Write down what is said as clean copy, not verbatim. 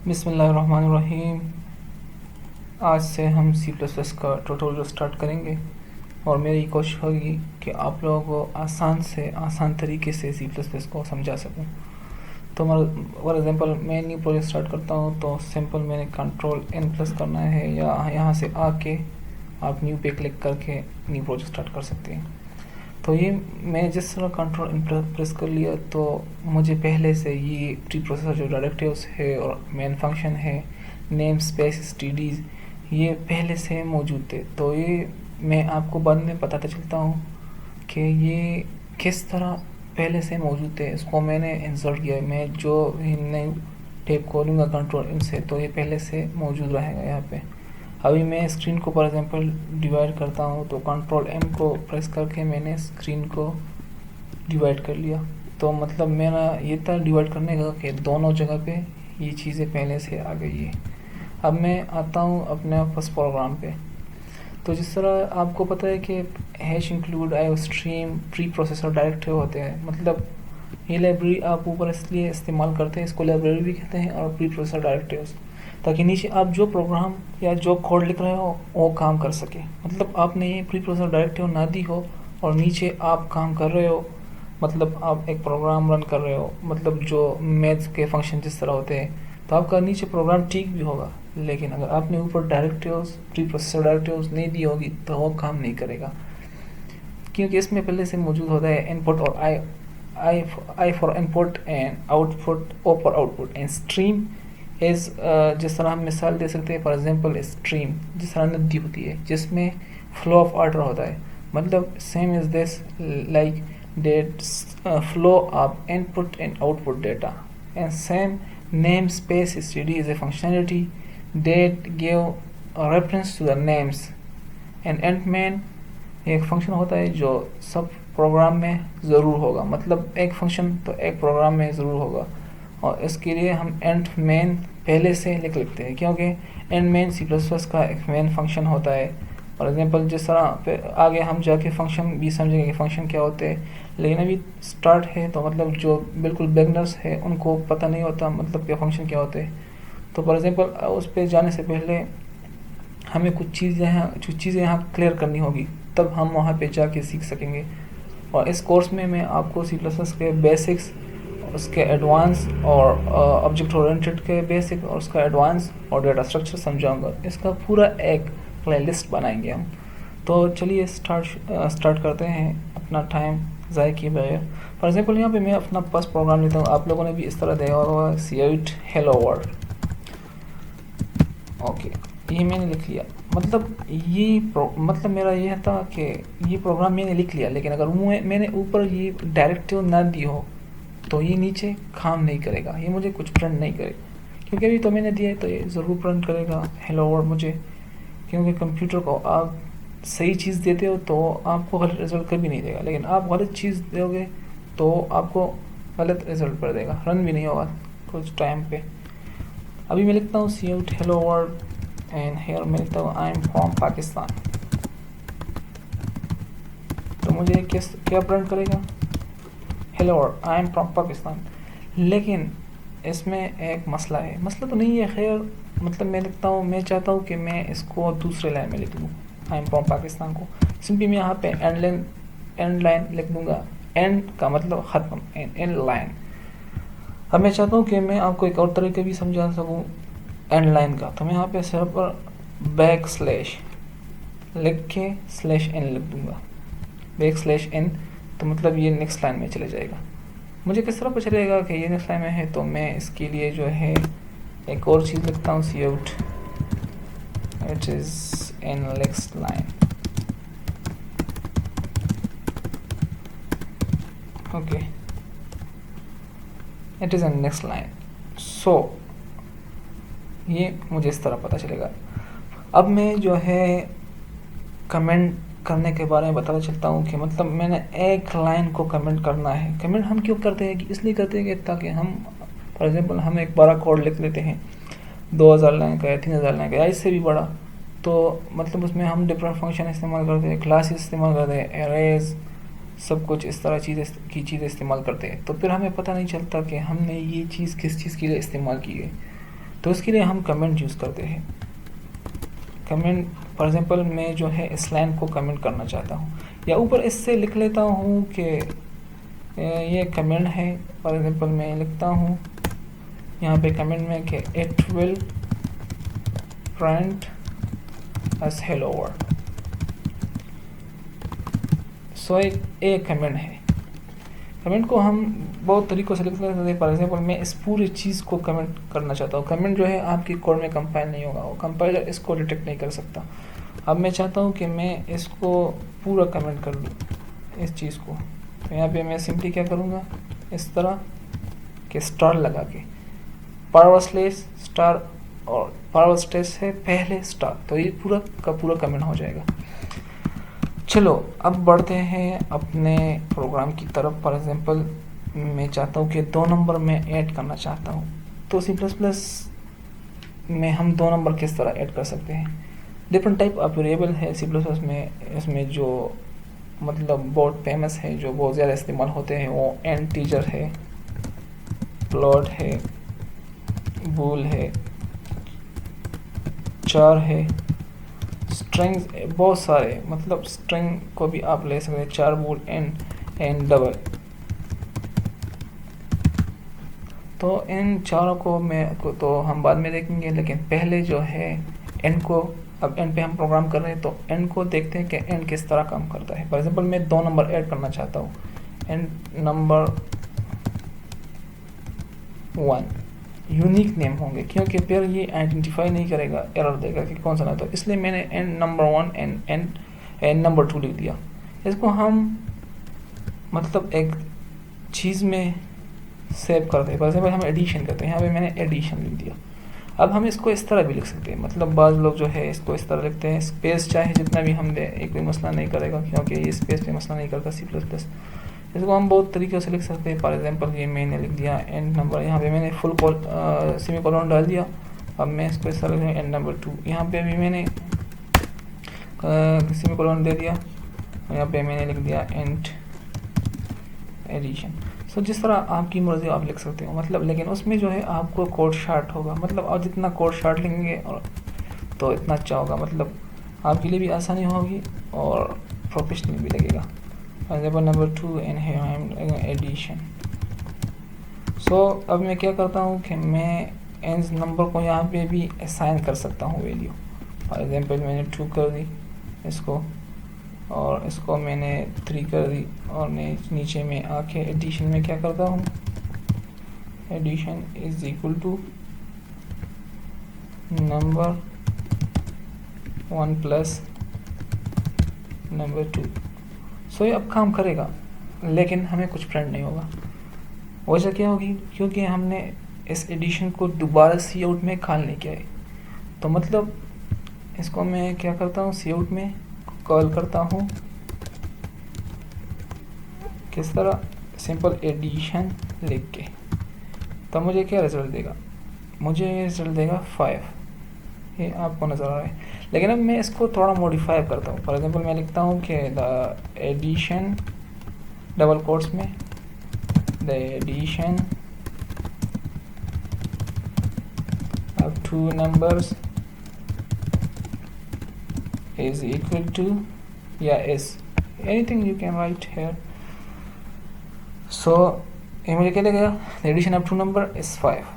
बिस्मिल्लाहिर्रहमानिर्रहीम। आज से हम सी प्लस प्लस का ट्यूटोरियल स्टार्ट करेंगे और मेरी कोशिश होगी कि आप लोगों को आसान से आसान तरीके से सी प्लस प्लस को समझा सकूं। तो फॉर एग्ज़ाम्पल मैं न्यू प्रोजेक्ट स्टार्ट करता हूं तो सिंपल मैंने कंट्रोल एन प्लस करना है या यहाँ से आके आप न्यू पे क्लिक करके न्यू प्रोजेक्ट स्टार्ट कर सकते हैं। तो ये मैंने जिस तरह कंट्रोल प्रेस कर लिया तो मुझे पहले से ये प्री प्रोसेसर जो डायरेक्टिव्स है और मेन फंक्शन है, नेम स्पेस स्टडीज़, ये पहले से मौजूद थे। तो ये मैं आपको बाद में बताता चलता हूँ कि ये किस तरह पहले से मौजूद थे। इसको मैंने इंसर्ट किया, मैं जो नई टेप खोलूँगा कंट्रोल इनसे तो ये पहले से मौजूद रहेगा यहाँ पे। अभी मैं स्क्रीन को फॉर एग्जांपल डिवाइड करता हूँ तो कंट्रोल एम को प्रेस करके मैंने स्क्रीन को डिवाइड कर लिया। तो मतलब मेरा ये था डिवाइड करने का कि दोनों जगह पे ये चीज़ें पहले से आ गई है। अब मैं आता हूँ अपने फर्स्ट प्रोग्राम पे। तो जिस तरह आपको पता है कि hash include IO stream pre processor directive होते हैं, मतलब ये लाइब्रेरी आप ऊपर इसलिए इस्तेमाल करते हैं, इसको लाइब्रेरी भी कहते हैं और प्री प्रोसेसर डायरेक्टिव्स, ताकि नीचे आप जो प्रोग्राम या जो कोड लिख रहे हो वो काम कर सके। मतलब आपने ये प्री प्रोसेसर डायरेक्टिव ना दी हो और नीचे आप काम कर रहे हो, मतलब आप एक प्रोग्राम रन कर रहे हो, मतलब जो मैथ्स के फंक्शन जिस तरह होते हैं, तो आपका नीचे प्रोग्राम ठीक भी होगा, लेकिन अगर आपने ऊपर डायरेक्टिव्स प्री प्रोसेसर डायरेक्टिव्स नहीं दी होगी तो वो काम नहीं करेगा, क्योंकि इसमें पहले से मौजूद होता है इनपुट और I for input and output, O for output and stream is. जिस तरह हम मिसाल दे सकते हैं, फॉर एग्जांपल स्ट्रीम जिस तरह नदी होती है जिसमें फ्लो ऑफ वाटर होता है, मतलब same is this like that flow of input and output data and same name space std is a functionality that give a reference to the names and end main एक function होता है जो सब programme में ज़रूर होगा, मतलब एक फंक्शन तो एक प्रोग्राम में ज़रूर होगा, और इसके लिए हम एंड मेन पहले से लिख लेते हैं, क्योंकि end main C plus plus का एक मेन फंक्शन होता है। फॉर एग्जांपल जिस तरह आगे हम जाके फंक्शन भी समझेंगे कि फंक्शन क्या होते हैं, लेकिन अभी स्टार्ट है तो मतलब जो बिल्कुल बिगनर्स है उनको पता नहीं होता मतलब क्या फंक्शन क्या होते हैं। तो फॉर एग्जांपल उस पर जाने से पहले हमें कुछ चीज़ें यहाँ क्लियर करनी होगी, तब हम वहाँ पे जाके सीख सकेंगे। और इस कोर्स में मैं आपको सी प्लस प्लस के बेसिक्स, उसके एडवांस और ऑब्जेक्ट ओरिएंटेड के बेसिक और उसका एडवांस और डेटा स्ट्रक्चर समझाऊंगा। इसका पूरा एक प्लेलिस्ट बनाएंगे हम। तो चलिए स्टार्ट करते हैं अपना टाइम ज़ाय किए बगैर। फॉर एग्जांपल यहाँ पे मैं अपना फर्स्ट प्रोग्राम लेता हूँ, आप लोगों ने भी इस तरह देखा होगा, C8 हेलो वर्ल्ड। ओके, ये मैंने लिख लिया, मतलब मतलब मेरा यह था कि ये प्रोग्राम मैंने लिख लिया, लेकिन अगर मैंने ऊपर ये डायरेक्टिव ना दी हो तो ये नीचे काम नहीं करेगा, ये मुझे कुछ प्रिंट नहीं करेगा, क्योंकि अभी तो मैंने दिया है तो ये ज़रूर प्रिंट करेगा हेलो वर्ल्ड मुझे, क्योंकि कंप्यूटर को आप सही चीज़ देते हो तो आपको गलत रिजल्ट कभी नहीं देगा, लेकिन आप गलत चीज़ दोगे तो आपको गलत रिजल्ट पर देगा, रन भी नहीं होगा कुछ टाइम पे। अभी मैं लिखता हूँ C8 hello world and hair मैं लिखता हूँ आई एम फ्रॉम पाकिस्तान, तो मुझे क्या प्रिंट करेगा, hello world I am from Pakistan. लेकिन इसमें एक मसला है, मसला तो नहीं है खैर, मतलब मैं लिखता हूँ, मैं चाहता हूँ कि मैं इसको दूसरे लाइन में लिख दूँ, आई एम फ्रॉम पाकिस्तान को सिंपली मैं यहाँ पे एंड लाइन लिख दूँगा, एंड का मतलब ख़त्म, एंड लाइन। अब मैं चाहता हूँ कि मैं आपको एक और तरीके भी समझा सकूँ एंड लाइन का, तो मैं यहाँ पे सिर्फ बैक स्लैश लिख के स्लैश एन लिख दूँगा, बैक स्लैश एन, तो मतलब ये नेक्स्ट लाइन में चले जाएगा। मुझे किस तरह पता चलेगा कि ये नेक्स्ट लाइन में है, तो मैं इसके लिए जो है एक और चीज़ लिखता हूँ, C8 it is in next line. Okay, it is in next line. So ये मुझे इस तरह पता चलेगा। अब मैं जो है कमेंट करने के बारे में बताना चाहता हूँ कि मतलब मैंने एक लाइन को कमेंट करना है। कमेंट हम क्यों करते हैं, कि इसलिए करते हैं कि ताकि हम फॉर एग्जांपल हम एक बड़ा कोड लिख लेते हैं 2000 लाइन का या 3000 लाइन का या इससे भी बड़ा, तो मतलब उसमें हम डिफरेंट फंक्शन इस्तेमाल करते हैं, क्लासेस इस्तेमाल करते हैं, एरेज, सब कुछ इस तरह चीज़ें इस्तेमाल करते हैं, तो फिर हमें पता नहीं चलता कि हमने ये चीज़ किस चीज़ के लिए इस्तेमाल की है। तो इसके लिए हम कमेंट यूज़ करते हैं। कमेंट फॉर एग्जांपल मैं जो है इस लाइन को कमेंट करना चाहता हूँ, या ऊपर इससे लिख लेता हूँ कि ये कमेंट है। फॉर एग्जांपल मैं लिखता हूँ यहाँ पे कमेंट में कि it will print as hello world. So एक कमेंट है। कमेंट को हम बहुत तरीक़ों से लिख सकते हैं। फॉर एग्जांपल मैं इस पूरी चीज़ को कमेंट करना चाहता हूँ। कमेंट जो है आपकी कोड में कंपाइल नहीं होगा, वो कंपाइलर इसको डिटेक्ट नहीं कर सकता। अब मैं चाहता हूँ कि मैं इसको पूरा कमेंट कर लूँ इस चीज़ को। तो यहाँ पे मैं सिंपली क्या करूँगा, इस तरह के स्टार लगा के, पावर स्लेस स्टार और पावर स्लेस से पहले स्टार, तो ये पूरा का पूरा कमेंट हो जाएगा। चलो अब बढ़ते हैं अपने प्रोग्राम की तरफ। फॉर एग्जांपल मैं चाहता हूँ कि 2 नंबर में ऐड करना चाहता हूँ, तो C++ में हम 2 नंबर किस तरह ऐड कर सकते हैं। डिफरेंट टाइप ऑफ वेरिएबल है C++ में। इसमें जो मतलब बहुत फेमस है, जो बहुत ज़्यादा इस्तेमाल होते हैं, वो इंटीजर है, फ्लोट है, बूल है, चार है, स्ट्रिंग्स बहुत सारे, मतलब स्ट्रिंग को भी आप ले सकते हैं, चार, बूल, एंड डबल। तो इन चारों को तो हम बाद में देखेंगे, लेकिन पहले जो है एंड को, अब एंड पे हम प्रोग्राम कर रहे हैं, तो एंड को देखते हैं कि एंड किस तरह काम करता है। फॉर एग्जांपल मैं 2 नंबर ऐड करना चाहता हूँ, एंड नंबर 1 यूनिक नेम होंगे, क्योंकि फिर ये आइडेंटिफाई नहीं करेगा, एरर देगा कि कौन सा ना। तो इसलिए मैंने एंड नंबर 1 एंड नंबर 2 लिख दिया। इसको हम मतलब एक चीज़ में सेव करते हैं। फॉर एग्जाम्पल हम एडिशन करते हैं, यहाँ पे मैंने एडिशन लिख दिया। अब हम इसको इस तरह भी लिख सकते हैं, मतलब बाज़ लोग जो है इसको इस तरह लिखते हैं। स्पेस चाहे जितना भी हम दें, एक कोई मसला नहीं करेगा, क्योंकि ये स्पेस पे मसला नहीं करता C++। इसको हम बहुत तरीके से लिख सकते हैं। फॉर एग्जांपल ये मैंने लिख दिया एंड नंबर, यहाँ पे मैंने फुल सेमीकोलन डाल दिया। अब मैं इसको इस तरह लिख दिया एंड नंबर 2, यहाँ पे भी मैंने सेमीकोलन दे दिया, यहाँ पे मैंने लिख दिया एंड एडिशन। सो जिस तरह आपकी मर्ज़ी आप लिख सकते हो, मतलब, लेकिन उसमें जो है आपको कोड शार्ट होगा, मतलब आप जितना कोड शार्ट लिखेंगे और तो इतना अच्छा होगा, मतलब आपके लिए भी आसानी होगी और प्रोफेशनल भी लगेगा। For example number 2 and addition. So अब मैं क्या करता हूँ कि मैं एंड नंबर को यहाँ पे भी असाइन कर सकता हूँ वैल्यू। फॉर एग्जाम्पल मैंने 2 कर दी इसको, और इसको मैंने 3 कर दी, और मैं नीचे में आके एडिशन में क्या करता हूँ, addition is equal to number 1 plus number 2। So ये अब काम करेगा, लेकिन हमें कुछ प्रिंट नहीं होगा। वजह क्या होगी, क्योंकि हमने इस एडिशन को दोबारा सी आउट में कॉल नहीं किया है। तो मतलब इसको मैं क्या करता हूँ, सी आउट में कॉल करता हूँ किस तरह, सिंपल एडिशन लिख के। तो मुझे क्या रिजल्ट देगा, मुझे रिजल्ट देगा 5। ये आपको नज़र आ रहा है। लेकिन अब मैं इसको थोड़ा मॉडिफाई करता हूँ। फॉर एग्जांपल मैं लिखता हूँ कि द एडिशन, डबल कोट्स में, the addition of 2 numbers is equal to, is anything you can write here. So ये मुझे क्या लगेगा, the addition of 2 number is 5।